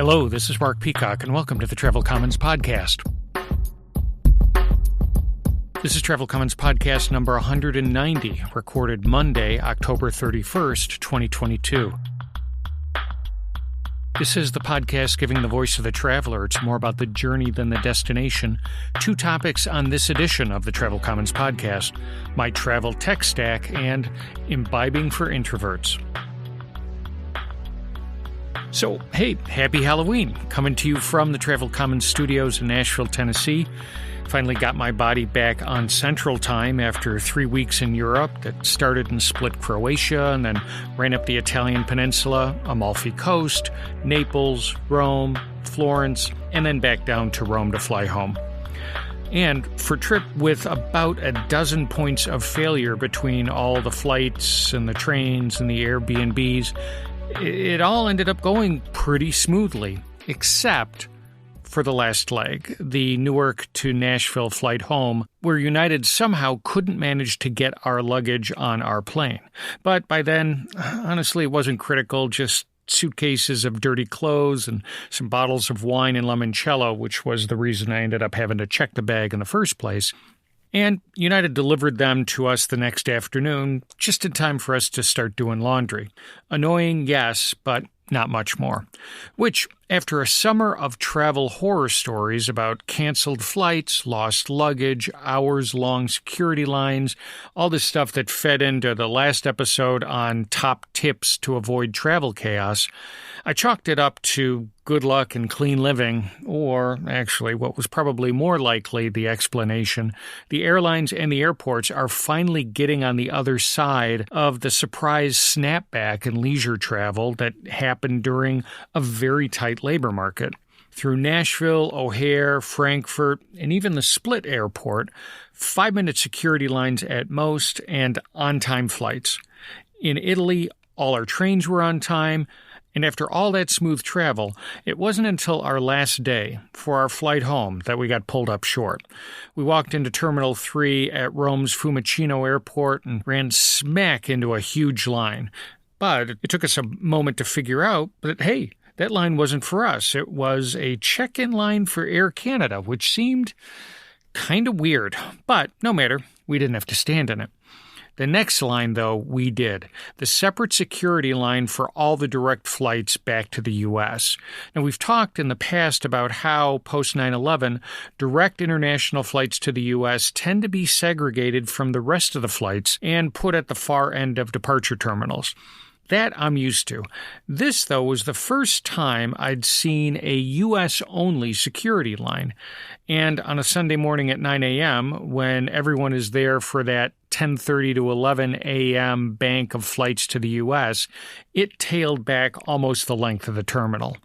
Hello, this is Mark Peacock, and welcome to the Travel Commons Podcast. This is Travel Commons Podcast number 190, recorded Monday, October 31st, 2022. This is the podcast giving the voice of the traveler. It's more about the journey than the destination. Two topics on this edition of the Travel Commons Podcast: my travel tech stack and imbibing for introverts. So, hey, happy Halloween. Coming to you from the Travel Commons studios in Nashville, Tennessee. Finally got my body back on Central Time after 3 weeks in Europe that started and split Croatia and then ran up the Italian peninsula, Amalfi Coast, Naples, Rome, Florence, and then back down to Rome to fly home. And for a trip with about a dozen points of failure between all the flights and the trains and the Airbnbs, it all ended up going pretty smoothly, except for the last leg, the Newark to Nashville flight home, where United somehow couldn't manage to get our luggage on our plane. But by then, honestly, it wasn't critical, just suitcases of dirty clothes and some bottles of wine and limoncello, which was the reason I ended up having to check the bag in the first place. And United delivered them to us the next afternoon, just in time for us to start doing laundry. Annoying, yes, but not much more. Which, after a summer of travel horror stories about canceled flights, lost luggage, hours-long security lines, all this stuff that fed into the last episode on top tips to avoid travel chaos, I chalked it up to good luck and clean living, or actually what was probably more likely the explanation: the airlines and the airports are finally getting on the other side of the surprise snapback in leisure travel that happened during a very tight labor market. Through Nashville, O'Hare, Frankfurt, and even the Split airport, 5-minute security lines at most, and on-time flights. In Italy, all our trains were on time. And after all that smooth travel, it wasn't until our last day, for our flight home, that we got pulled up short. We walked into Terminal 3 at Rome's Fiumicino Airport and ran smack into a huge line. But it took us a moment to figure out that, hey, that line wasn't for us. It was a check-in line for Air Canada, which seemed kind of weird. But no matter, we didn't have to stand in it. The next line, though, we did. The separate security line for all the direct flights back to the U.S. Now, we've talked in the past about how, post 9/11, direct international flights to the U.S. tend to be segregated from the rest of the flights and put at the far end of departure terminals. That I'm used to. This, though, was the first time I'd seen a U.S.-only security line. And on a Sunday morning at 9 a.m., when everyone is there for that 10:30 to 11 a.m. bank of flights to the U.S., it tailed back almost the length of the terminal.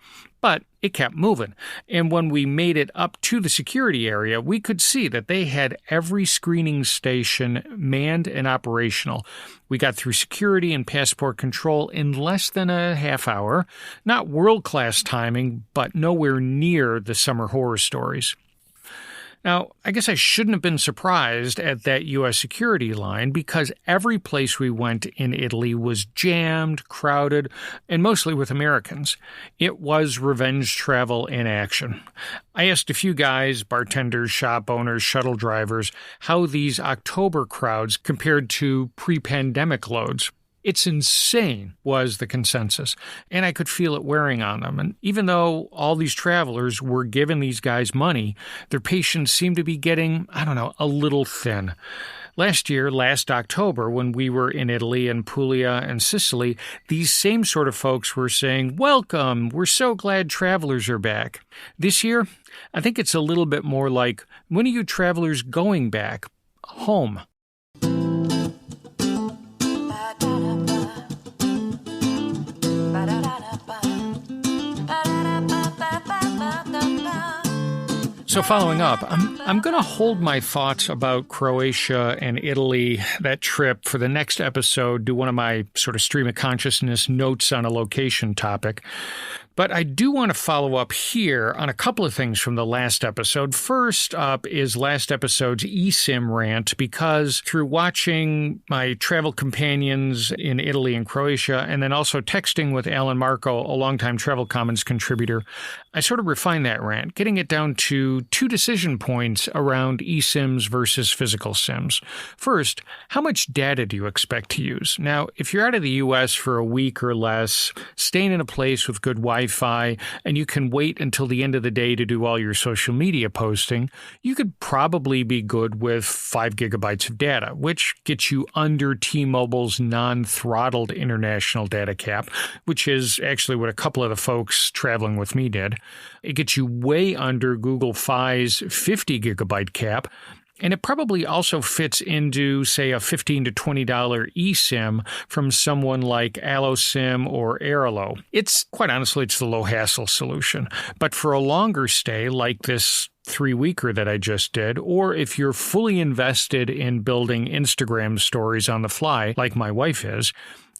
But it kept moving, and when we made it up to the security area, we could see that they had every screening station manned and operational. We got through security and passport control in less than a half hour. Not world-class timing, but nowhere near the summer horror stories. Now, I guess I shouldn't have been surprised at that U.S. security line because every place we went in Italy was jammed, crowded, and mostly with Americans. It was revenge travel in action. I asked a few guys, bartenders, shop owners, shuttle drivers, how these October crowds compared to pre-pandemic loads. It's insane, was the consensus, and I could feel it wearing on them. And even though all these travelers were giving these guys money, their patience seemed to be getting, a little thin. Last October, when we were in Italy and Puglia and Sicily, these same sort of folks were saying, "Welcome, we're so glad travelers are back." This year, I think it's a little bit more like, "When are you travelers going back? Home." So following up, I'm going to hold my thoughts about Croatia and Italy, that trip, for the next episode, do one of my sort of stream of consciousness notes on a location topic. But I do want to follow up here on a couple of things from the last episode. First up is last episode's eSIM rant, because through watching my travel companions in Italy and Croatia, and then also texting with Alan Marco, a longtime Travel Commons contributor, I sort of refined that rant, getting it down to two decision points around eSIMs versus physical SIMs. First, how much data do you expect to use? Now, if you're out of the U.S. for a week or less, staying in a place with good Wi-Fi, and you can wait until the end of the day to do all your social media posting, you could probably be good with 5 gigabytes of data, which gets you under T-Mobile's non-throttled international data cap, which is actually what a couple of the folks traveling with me did. It gets you way under Google Fi's 50 gigabyte cap, and it probably also fits into, say, a $15 to $20 eSIM from someone like AlloSIM or Airalo. Quite honestly, it's the low-hassle solution. But for a longer stay, like this 3-weeker that I just did, or if you're fully invested in building Instagram stories on the fly, like my wife is,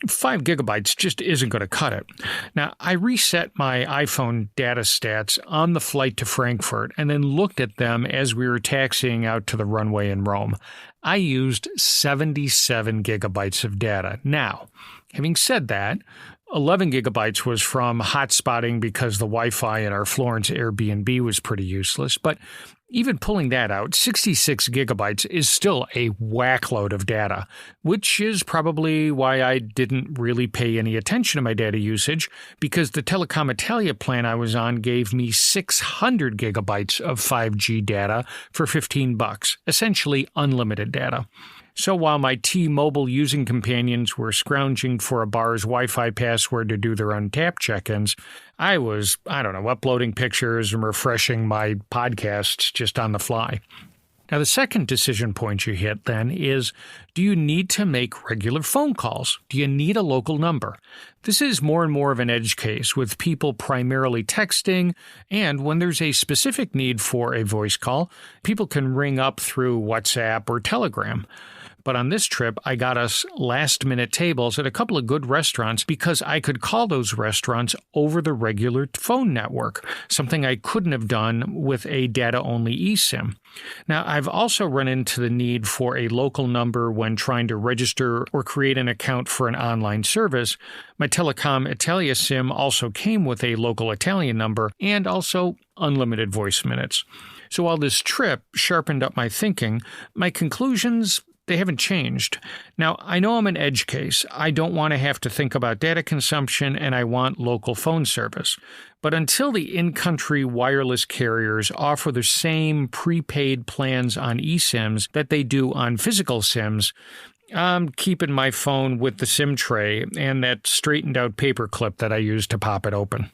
5 gigabytes just isn't going to cut it. Now, I reset my iPhone data stats on the flight to Frankfurt and then looked at them as we were taxiing out to the runway in Rome. I used 77 gigabytes of data. Now, having said that, 11 gigabytes was from hotspotting because the Wi-Fi in our Florence Airbnb was pretty useless. But even pulling that out, 66 gigabytes is still a whackload of data, which is probably why I didn't really pay any attention to my data usage, because the Telecom Italia plan I was on gave me 600 gigabytes of 5G data for $15, essentially unlimited data. So while my T-Mobile using companions were scrounging for a bar's Wi-Fi password to do their own tap check-ins, I was, uploading pictures and refreshing my podcasts just on the fly. Now, the second decision point you hit then is, do you need to make regular phone calls? Do you need a local number? This is more and more of an edge case, with people primarily texting, and when there's a specific need for a voice call, people can ring up through WhatsApp or Telegram. But on this trip, I got us last-minute tables at a couple of good restaurants because I could call those restaurants over the regular phone network, something I couldn't have done with a data-only eSIM. Now, I've also run into the need for a local number when trying to register or create an account for an online service. My Telecom Italia SIM also came with a local Italian number and also unlimited voice minutes. So while this trip sharpened up my thinking, my conclusions, they haven't changed. Now, I know I'm an edge case. I don't want to have to think about data consumption, and I want local phone service. But until the in-country wireless carriers offer the same prepaid plans on eSIMs that they do on physical SIMs, I'm keeping my phone with the SIM tray and that straightened-out paper clip that I use to pop it open.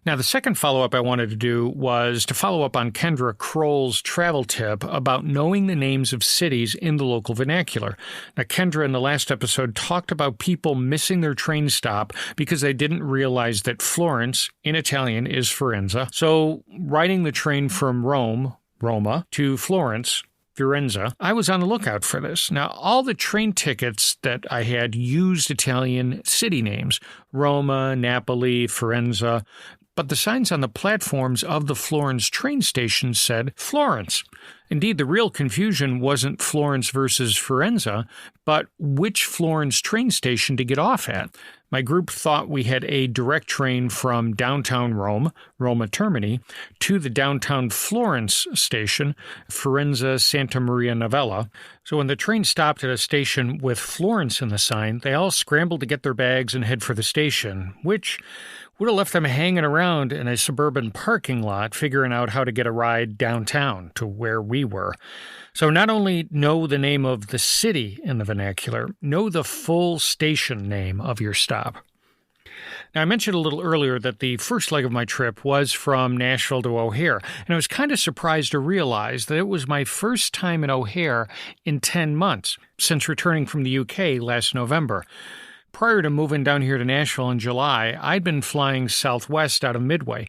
Now, the second follow-up I wanted to do was to follow up on Kendra Kroll's travel tip about knowing the names of cities in the local vernacular. Now, Kendra in the last episode talked about people missing their train stop because they didn't realize that Florence in Italian is Firenze. So, riding the train from Roma, to Florence, Firenze, I was on the lookout for this. Now, all the train tickets that I had used Italian city names, Roma, Napoli, Firenze, but the signs on the platforms of the Florence train station said Florence. Indeed, the real confusion wasn't Florence versus Firenze, but which Florence train station to get off at. My group thought we had a direct train from downtown Rome, Roma Termini, to the downtown Florence station, Firenze Santa Maria Novella. So when the train stopped at a station with Florence in the sign, they all scrambled to get their bags and head for the station, which would have left them hanging around in a suburban parking lot figuring out how to get a ride downtown to where we were. So not only know the name of the city in the vernacular, know the full station name of your stop. Now, I mentioned a little earlier that the first leg of my trip was from Nashville to O'Hare, and I was kind of surprised to realize that it was my first time in O'Hare in 10 months since returning from the UK last November. Prior to moving down here to Nashville in July, I'd been flying Southwest out of Midway.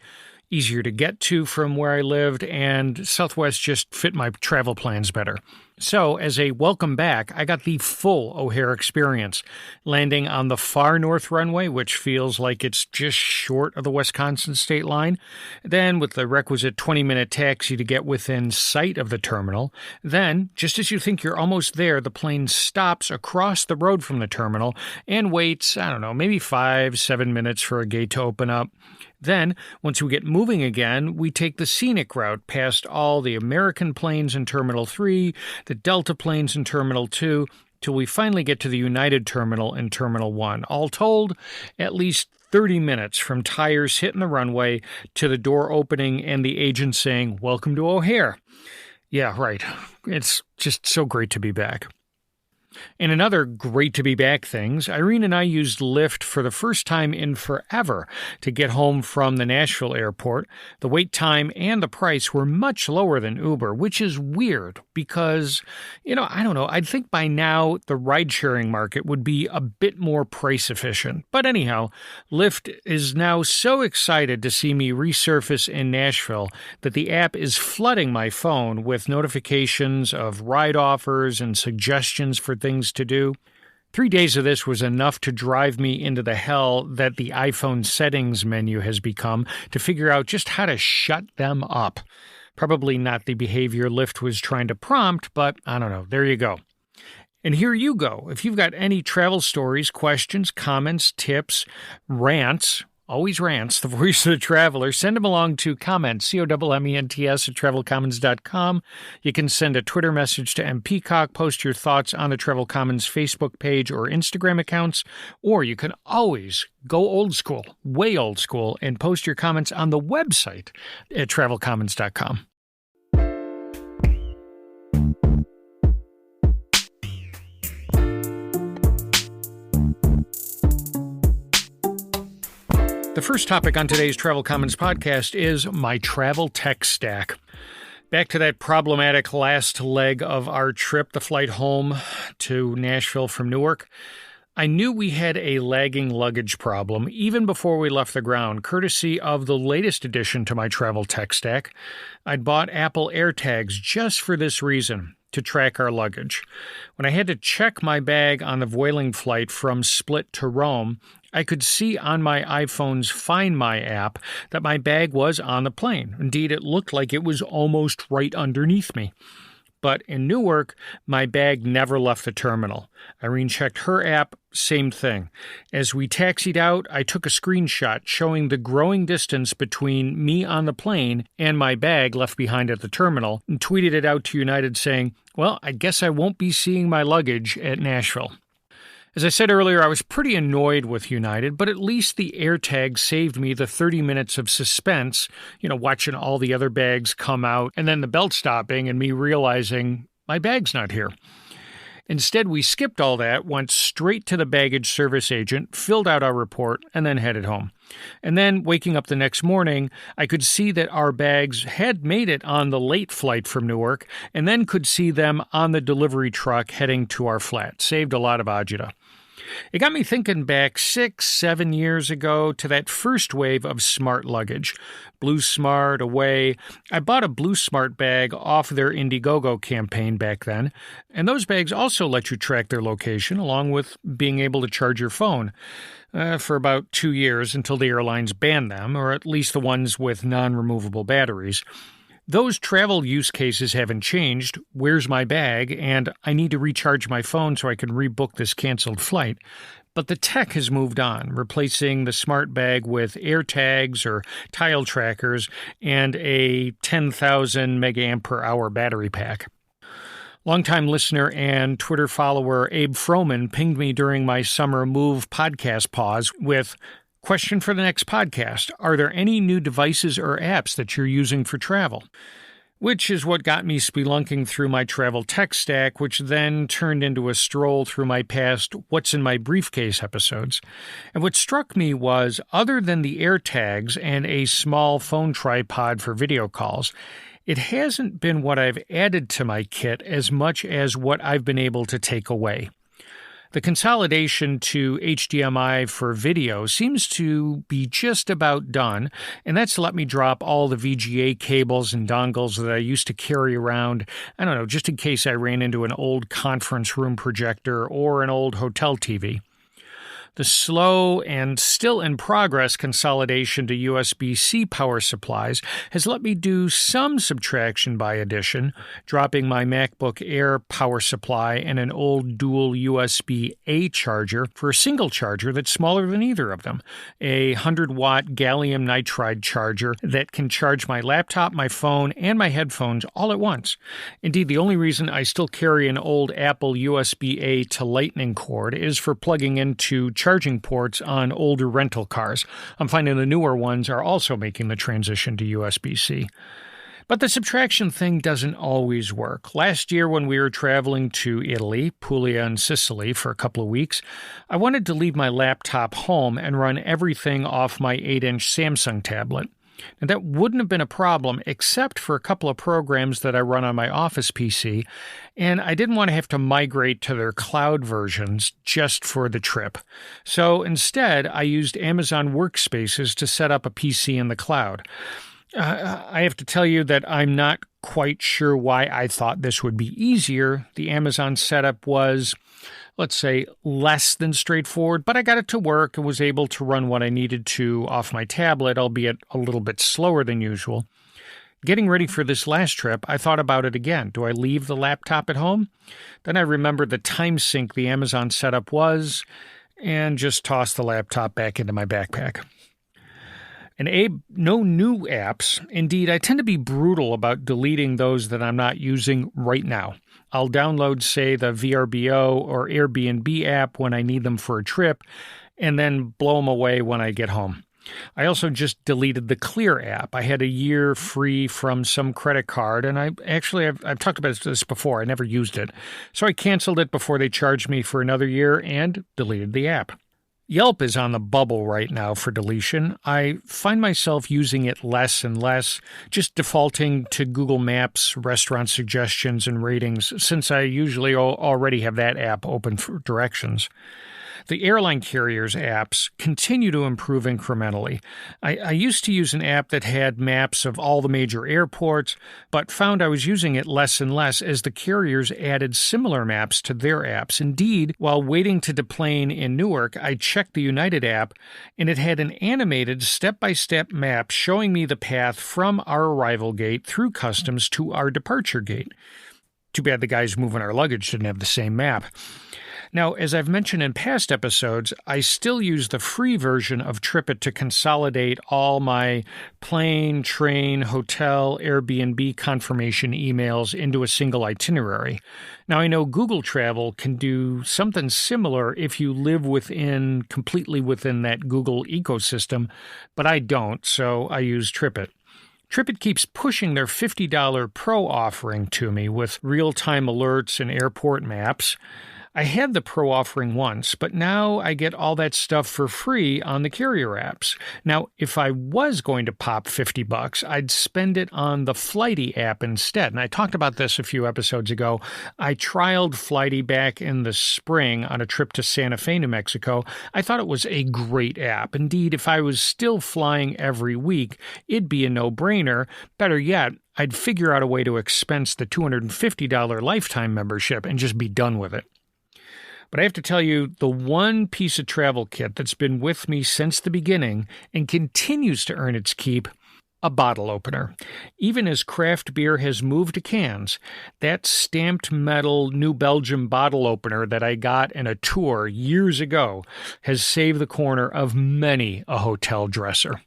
Easier to get to from where I lived, and Southwest just fit my travel plans better. So, as a welcome back, I got the full O'Hare experience, landing on the far north runway, which feels like it's just short of the Wisconsin state line, then with the requisite 20-minute taxi to get within sight of the terminal. Then, just as you think you're almost there, the plane stops across the road from the terminal and waits, maybe 5-7 minutes for a gate to open up. Then, once we get moving again, we take the scenic route past all the American planes in Terminal 3, the Delta planes in Terminal 2, till we finally get to the United Terminal in Terminal 1. All told, at least 30 minutes from tires hitting the runway to the door opening and the agent saying, "Welcome to O'Hare." Yeah, right. It's just so great to be back. And in other great to be back things, Irene and I used Lyft for the first time in forever to get home from the Nashville airport. The wait time and the price were much lower than Uber, which is weird because, I don't know, I'd think by now the ride-sharing market would be a bit more price efficient. But anyhow, Lyft is now so excited to see me resurface in Nashville that the app is flooding my phone with notifications of ride offers and suggestions for things to do. 3 days of this was enough to drive me into the hell that the iPhone settings menu has become to figure out just how to shut them up. Probably not the behavior Lyft was trying to prompt, but I don't know. There you go. And here you go. If you've got any travel stories, questions, comments, tips, rants, always rants, the voice of the traveler, send them along to comments, COMMENTS, at travelcommons.com. You can send a Twitter message to MPeacock, post your thoughts on the Travel Commons Facebook page or Instagram accounts, or you can always go old school, way old school, and post your comments on the website at travelcommons.com. The first topic on today's Travel Commons podcast is my travel tech stack. Back to that problematic last leg of our trip, the flight home to Nashville from Newark. I knew we had a lagging luggage problem even before we left the ground, courtesy of the latest addition to my travel tech stack. I'd bought Apple AirTags just for this reason, to track our luggage. When I had to check my bag on the Vueling flight from Split to Rome, I could see on my iPhone's Find My app that my bag was on the plane. Indeed, it looked like it was almost right underneath me. But in Newark, my bag never left the terminal. Irene checked her app, same thing. As we taxied out, I took a screenshot showing the growing distance between me on the plane and my bag left behind at the terminal and tweeted it out to United saying, "Well, I guess I won't be seeing my luggage at Nashville." As I said earlier, I was pretty annoyed with United, but at least the AirTag saved me the 30 minutes of suspense, watching all the other bags come out, and then the belt stopping and me realizing my bag's not here. Instead, we skipped all that, went straight to the baggage service agent, filled out our report, and then headed home. And then, waking up the next morning, I could see that our bags had made it on the late flight from Newark, and then could see them on the delivery truck heading to our flat. Saved a lot of agita. It got me thinking back 6-7 years ago to that first wave of smart luggage. Blue Smart, Away. I bought a Blue Smart bag off their Indiegogo campaign back then, and those bags also let you track their location along with being able to charge your phone for about 2 years until the airlines banned them, or at least the ones with non-removable batteries. Those travel use cases haven't changed. Where's my bag? And I need to recharge my phone so I can rebook this canceled flight. But the tech has moved on, replacing the smart bag with AirTags or tile trackers and a 10,000 milliamp per hour battery pack. Longtime listener and Twitter follower Abe Froman pinged me during my summer move podcast pause with, "Question for the next podcast. Are there any new devices or apps that you're using for travel?" Which is what got me spelunking through my travel tech stack, which then turned into a stroll through my past What's in My Briefcase episodes. And what struck me was, other than the AirTags and a small phone tripod for video calls, it hasn't been what I've added to my kit as much as what I've been able to take away. The consolidation to HDMI for video seems to be just about done, and that's let me drop all the VGA cables and dongles that I used to carry around, I don't know, just in case I ran into an old conference room projector or an old hotel TV. The slow and still in progress consolidation to USB-C power supplies has let me do some subtraction by addition, dropping my MacBook Air power supply and an old dual USB-A charger for a single charger that's smaller than either of them, a 100-watt gallium nitride charger that can charge my laptop, my phone, and my headphones all at once. Indeed, the only reason I still carry an old Apple USB-A to Lightning cord is for plugging into charging ports on older rental cars. I'm finding the newer ones are also making the transition to USB-C. But the subtraction thing doesn't always work. Last year when we were traveling to Italy, Puglia and Sicily for a couple of weeks, I wanted to leave my laptop home and run everything off my 8-inch Samsung tablet. And that wouldn't have been a problem except for a couple of programs that I run on my office PC, and I didn't want to have to migrate to their cloud versions just for the trip. So instead, I used Amazon Workspaces to set up a PC in the cloud. I have to tell you that I'm not quite sure why I thought this would be easier. The Amazon setup was, let's say, less than straightforward, but I got it to work and was able to run what I needed to off my tablet, albeit a little bit slower than usual. Getting ready for this last trip, I thought about it again. Do I leave the laptop at home? Then I remembered the time sink the Amazon setup was, and just tossed the laptop back into my backpack. And Abe, no new apps. Indeed, I tend to be brutal about deleting those that I'm not using right now. I'll download, say, the VRBO or Airbnb app when I need them for a trip, and then blow them away when I get home. I also just deleted the Clear app. I had a year free from some credit card, and I've talked about this before. I never used it. So I canceled it before they charged me for another year and deleted the app. Yelp is on the bubble right now for deletion. I find myself using it less and less, just defaulting to Google Maps, restaurant suggestions, and ratings, since I usually already have that app open for directions. The airline carriers' apps continue to improve incrementally. I used to use an app that had maps of all the major airports, but found I was using it less and less as the carriers added similar maps to their apps. Indeed, while waiting to deplane in Newark, I checked the United app, and it had an animated step-by-step map showing me the path from our arrival gate through customs to our departure gate. Too bad the guys moving our luggage didn't have the same map. Now, as I've mentioned in past episodes, I still use the free version of TripIt to consolidate all my plane, train, hotel, Airbnb confirmation emails into a single itinerary. Now, I know Google Travel can do something similar if you live completely within that Google ecosystem, but I don't, so I use TripIt. TripIt keeps pushing their $50 Pro offering to me with real-time alerts and airport maps. I had the Pro offering once, but now I get all that stuff for free on the carrier apps. Now, if I was going to pop $50, I'd spend it on the Flighty app instead. And I talked about this a few episodes ago. I trialed Flighty back in the spring on a trip to Santa Fe, New Mexico. I thought it was a great app. Indeed, if I was still flying every week, it'd be a no-brainer. Better yet, I'd figure out a way to expense the $250 lifetime membership and just be done with it. But I have to tell you, the one piece of travel kit that's been with me since the beginning and continues to earn its keep, a bottle opener. Even as craft beer has moved to cans, that stamped metal New Belgium bottle opener that I got in a tour years ago has saved the corner of many a hotel dresser.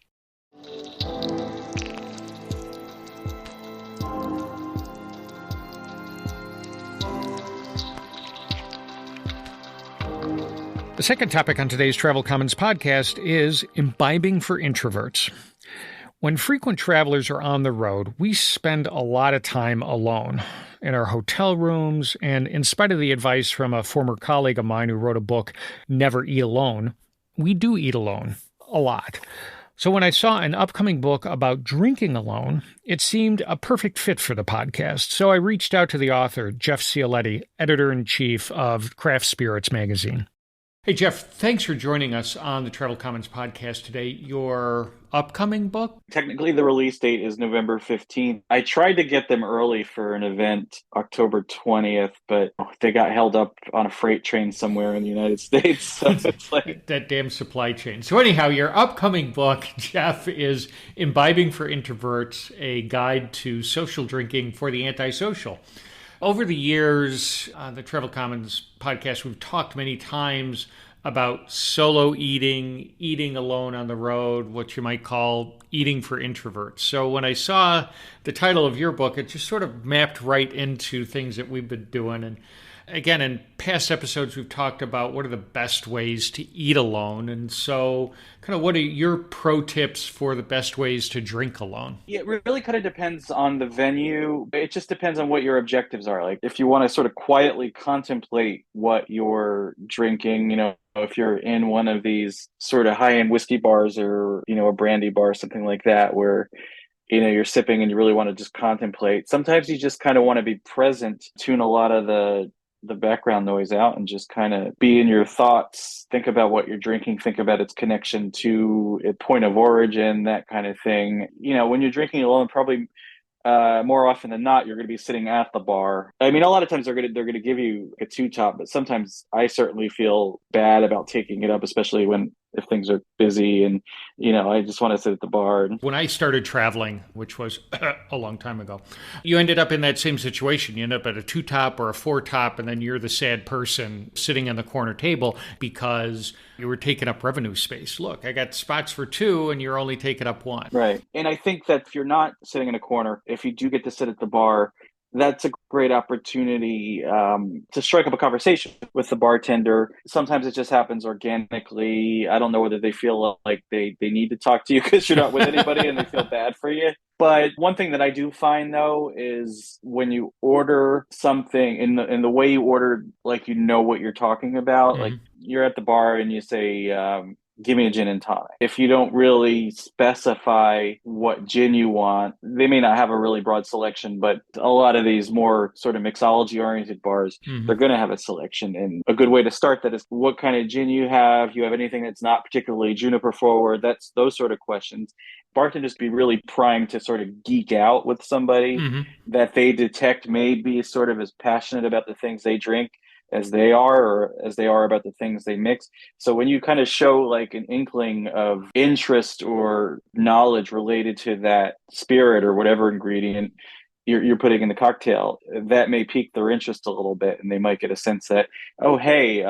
The second topic on today's Travel Commons podcast is imbibing for introverts. When frequent travelers are on the road, we spend a lot of time alone in our hotel rooms, and in spite of the advice from a former colleague of mine who wrote a book, Never Eat Alone, we do eat alone a lot. So when I saw an upcoming book about drinking alone, it seemed a perfect fit for the podcast. So I reached out to the author, Jeff Cioletti, editor-in-chief of Craft Spirits magazine. Hey, Jeff, thanks for joining us on the Travel Commons podcast today. Your upcoming book? Technically, the release date is November 15th. I tried to get them early for an event October 20th, but they got held up on a freight train somewhere in the United States. So it's like that damn supply chain. So anyhow, your upcoming book, Jeff, is Imbibing for Introverts, a guide to social drinking for the antisocial. Over the years, on the Travel Commons podcast, we've talked many times about solo eating, eating alone on the road, what you might call eating for introverts. So when I saw the title of your book, it just sort of mapped right into things that we've been doing. And again, in past episodes, we've talked about what are the best ways to eat alone. And so kind of what are your pro tips for the best ways to drink alone? Yeah, it really kind of depends on the venue. It just depends on what your objectives are. Like if you want to sort of quietly contemplate what you're drinking, if you're in one of these sort of high-end whiskey bars or, a brandy bar, something like that, where you're sipping and you really want to just contemplate. Sometimes you just kind of want to be present, tune a lot of the background noise out and just kind of be in your thoughts, think about what you're drinking, think about its connection to a point of origin, that kind of thing. When you're drinking alone, probably more often than not, you're going to be sitting at the bar. I mean, a lot of times they're going to give you a two top, but sometimes I certainly feel bad about taking it up, especially if things are busy and I just want to sit at the bar. When I started traveling, which was a long time ago, you ended up in that same situation. You end up at a two top or a four top, and then you're the sad person sitting on the corner table because you were taking up revenue space. Look, I got spots for two and you're only taking up one. Right. And I think that if you're not sitting in a corner, if you do get to sit at the bar, that's a great opportunity to strike up a conversation with the bartender. Sometimes it just happens organically. I don't know whether they feel like they need to talk to you because you're not with anybody and they feel bad for you. But one thing that I do find, though, is when you order something in the way you order, like what you're talking about. Mm-hmm. Like you're at the bar and you say, give me a gin and tonic. If you don't really specify what gin you want, they may not have a really broad selection, but a lot of these more sort of mixology-oriented bars, Mm-hmm. they're going to have a selection. And a good way to start that is what kind of gin you have. You have anything that's not particularly juniper forward? That's those sort of questions. Bartenders be really primed to sort of geek out with somebody Mm-hmm. that they detect may be sort of as passionate about the things they drink as they are, or as they are about the things they mix. So when you kind of show like an inkling of interest or knowledge related to that spirit or whatever ingredient you're putting in the cocktail, that may pique their interest a little bit, and they might get a sense that, oh, hey,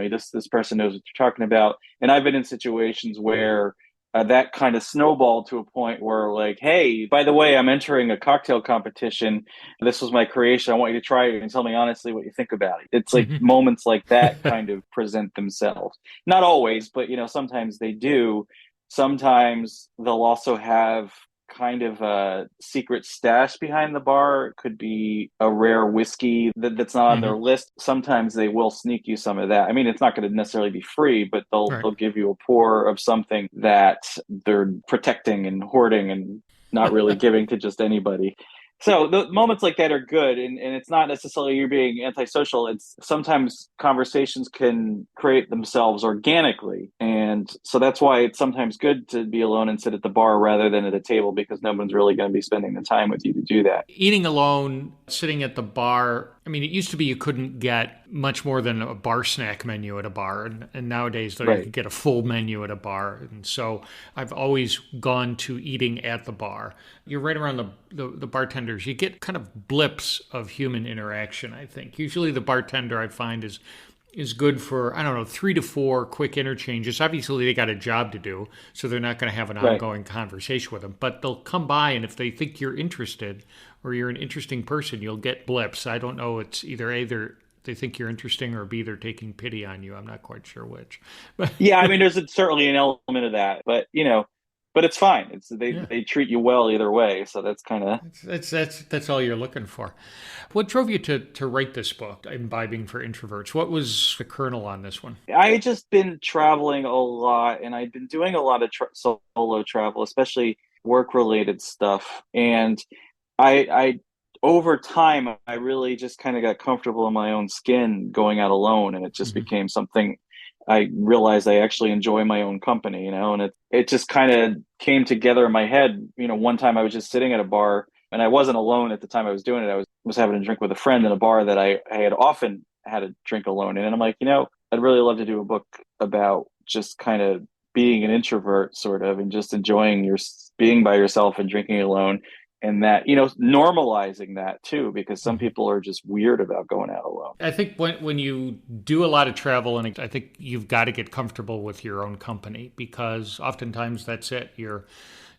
this person knows what you're talking about. And I've been in situations where that kind of snowballed to a point where like, hey, by the way, I'm entering a cocktail competition. This was my creation. I want you to try it and tell me honestly what you think about it. It's like moments like that kind of present themselves. Not always, but sometimes they do. Sometimes they'll also have kind of a secret stash behind the bar. It could be a rare whiskey that's not on their list. Sometimes they will sneak you some of that. I mean, it's not going to necessarily be free, but they'll give you a pour of something that they're protecting and hoarding and not really giving to just anybody. So the moments like that are good, and it's not necessarily you're being antisocial. It's sometimes conversations can create themselves organically, and so that's why it's sometimes good to be alone and sit at the bar rather than at a table, because no one's really going to be spending the time with you to do that. Eating alone, sitting at the bar, I mean, it used to be you couldn't get much more than a bar snack menu at a bar, and nowadays you can get a full menu at a bar. And so I've always gone to eating at the bar. You're right around the bartenders. You get kind of blips of human interaction, I think. Usually the bartender, I find, is good for, 3 to 4 quick interchanges. Obviously, they got a job to do, so they're not going to have an ongoing conversation with them. But they'll come by, and if they think you're interested or you're an interesting person, you'll get blips. I don't know. It's either they think you're interesting or B, they're taking pity on you. I'm not quite sure which. Yeah, I mean, there's certainly an element of that. But, but it's fine. Yeah. They treat you well either way. So that's kind of. That's all you're looking for. What drove you to write this book, Imbibing for Introverts? What was the kernel on this one? I had just been traveling a lot, and I'd been doing a lot of solo travel, especially work related stuff. And I over time, I really just kind of got comfortable in my own skin going out alone, and it just Hmm. became something. I realized I actually enjoy my own company, and it just kind of came together in my head. One time I was just sitting at a bar, and I wasn't alone at the time I was doing it. I was having a drink with a friend in a bar that I had often had a drink alone in, and I'm like, I'd really love to do a book about just kind of being an introvert, sort of, and just enjoying your being by yourself and drinking alone, and that normalizing that too, because some Hmm. people are just weird about going out alone. I think when you do a lot of travel, and I think you've got to get comfortable with your own company because oftentimes that's it.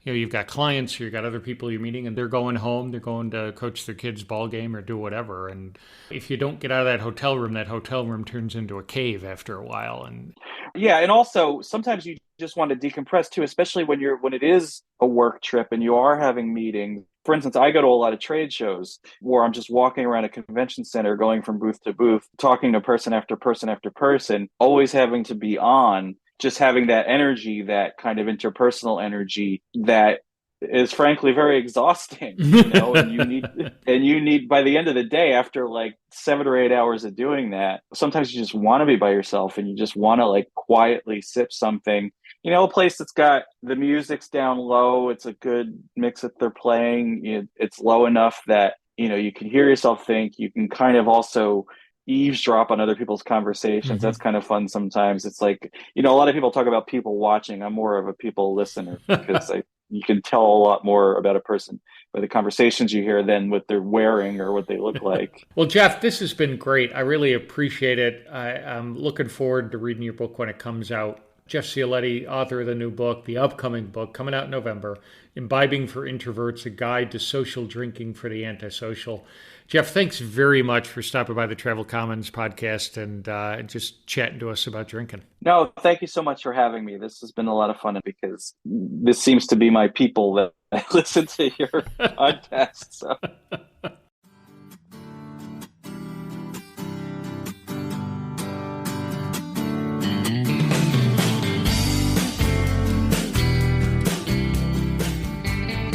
You've got clients, you've got other people you're meeting, and they're going home, they're going to coach their kids' ball game or do whatever. And if you don't get out of that hotel room turns into a cave after a while. And Yeah, and also sometimes you just want to decompress too, especially when it is a work trip and you are having meetings. For instance, I go to a lot of trade shows where I'm just walking around a convention center, going from booth to booth, talking to person after person after person, always having to be on, just having that energy, that kind of interpersonal energy that is frankly very exhausting, and you need by the end of the day, after like 7 or 8 hours of doing that, sometimes you just want to be by yourself and you just want to like quietly sip something, a place that's got the music's down low, it's a good mix that they're playing, it's low enough that you can hear yourself think, you can kind of also eavesdrop on other people's conversations. That's Mhm. kind of fun sometimes. It's like, a lot of people talk about people watching. I'm more of a people listener because you can tell a lot more about a person by the conversations you hear than what they're wearing or what they look like. Well, Jeff, this has been great. I really appreciate it. I'm looking forward to reading your book when it comes out. Jeff Cioletti, author of the new book, the upcoming book coming out in November, Imbibing for Introverts, A Guide to Social Drinking for the Antisocial. Jeff, thanks very much for stopping by the Travel Commons podcast and just chatting to us about drinking. No, thank you so much for having me. This has been a lot of fun because this seems to be my people that listen to your podcast. So.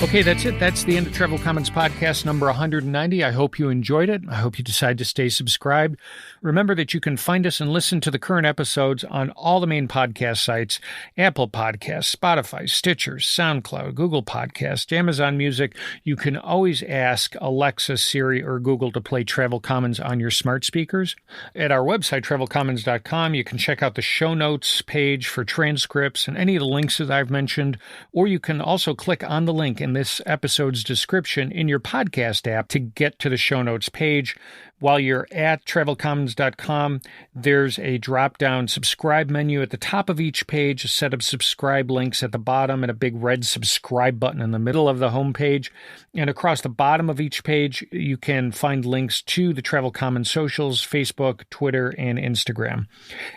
Okay, that's it. That's the end of Travel Commons podcast number 190. I hope you enjoyed it. I hope you decide to stay subscribed. Remember that you can find us and listen to the current episodes on all the main podcast sites: Apple Podcasts, Spotify, Stitcher, SoundCloud, Google Podcasts, Amazon Music. You can always ask Alexa, Siri, or Google to play Travel Commons on your smart speakers. At our website, travelcommons.com, you can check out the show notes page for transcripts and any of the links that I've mentioned, or you can also click on the link in this episode's description in your podcast app to get to the show notes page. While you're at travelcommons.com, there's a drop-down subscribe menu at the top of each page, a set of subscribe links at the bottom, and a big red subscribe button in the middle of the homepage. And across the bottom of each page, you can find links to the Travel Commons socials: Facebook, Twitter, and Instagram.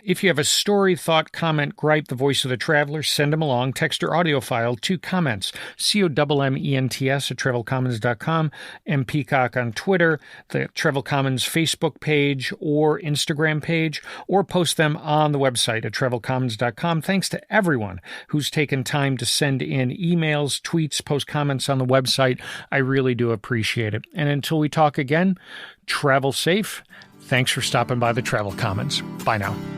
If you have a story, thought, comment, gripe, the voice of the traveler, send them along, text or audio file to comments, COMMENTS at travelcommons.com, and Peacock on Twitter, the Travel Commons Facebook page or Instagram page, or post them on the website at travelcommons.com. Thanks to everyone who's taken time to send in emails, tweets, post comments on the website. I really do appreciate it. And until we talk again, travel safe. Thanks for stopping by the Travel Commons. Bye now.